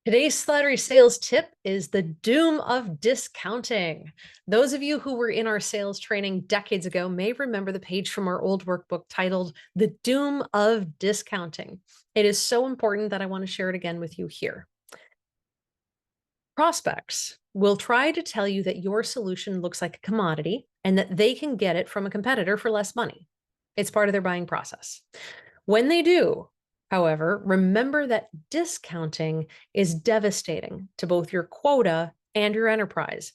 Today's slattery sales tip is the doom of discounting. Those of you who were in our sales training decades ago may remember the page from our old workbook titled The Doom of Discounting. It is so important that I want to share it again with you here. Prospects will try to tell you that your solution looks like a commodity and that they can get it from a competitor for less money. It's part of their buying process. When they do, however, remember that discounting is devastating to both your quota and your enterprise,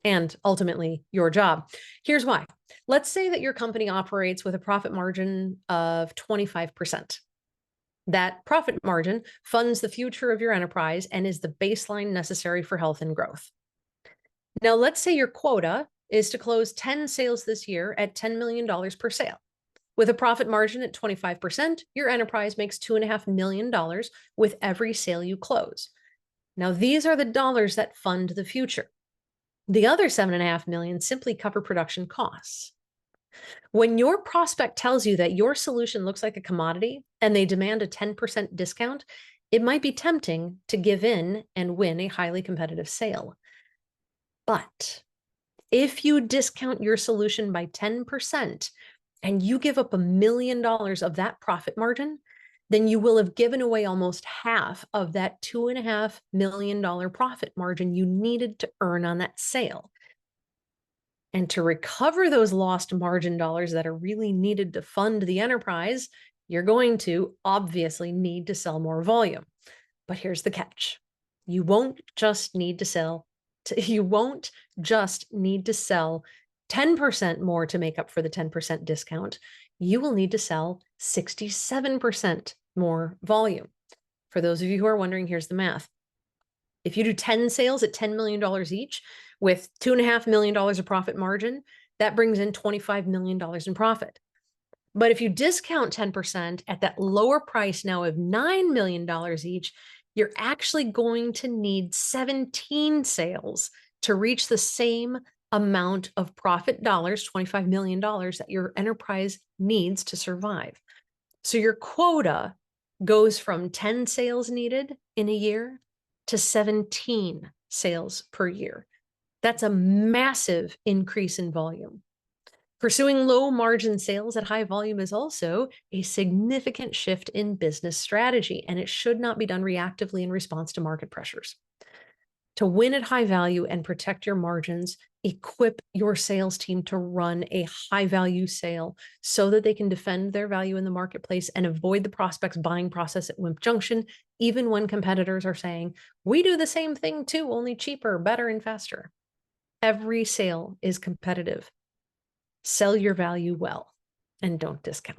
and ultimately your job. Here's why. Let's say that your company operates with a profit margin of 25%. That profit margin funds the future of your enterprise and is the baseline necessary for health and growth. Now, let's say your quota is to close 10 sales this year at $10 million per sale. With a profit margin at 25%, your enterprise makes $2.5 million with every sale you close. Now, these are the dollars that fund the future. The other $7.5 million simply cover production costs. When your prospect tells you that your solution looks like a commodity and they demand a 10% discount, it might be tempting to give in and win a highly competitive sale. But if you discount your solution by 10%, and you give up $1 million of that profit margin, then you will have given away almost half of that $2.5 million profit margin you needed to earn on that sale. And to recover those lost margin dollars that are really needed to fund the enterprise, you're going to obviously need to sell more volume. But here's the catch. You won't just need to sell 10% more to make up for the 10% discount. You will need to sell 67% more volume. For those of you who are wondering, here's the math. If you do 10 sales at $10 million each with $2.5 million of profit margin, that brings in $25 million in profit. But if you discount 10% at that lower price now of $9 million each, you're actually going to need 17 sales to reach the same amount of profit dollars, $25 million that your enterprise needs to survive. So your quota goes from 10 sales needed in a year to 17 sales per year. That's a massive increase in volume. Pursuing low margin sales at high volume is also a significant shift in business strategy, and it should not be done reactively in response to market pressures. To win at high value and protect your margins, equip your sales team to run a high value sale so that they can defend their value in the marketplace and avoid the prospect's buying process at Wimp Junction, even when competitors are saying, we do the same thing too, only cheaper, better, and faster. Every sale is competitive. Sell your value well and don't discount.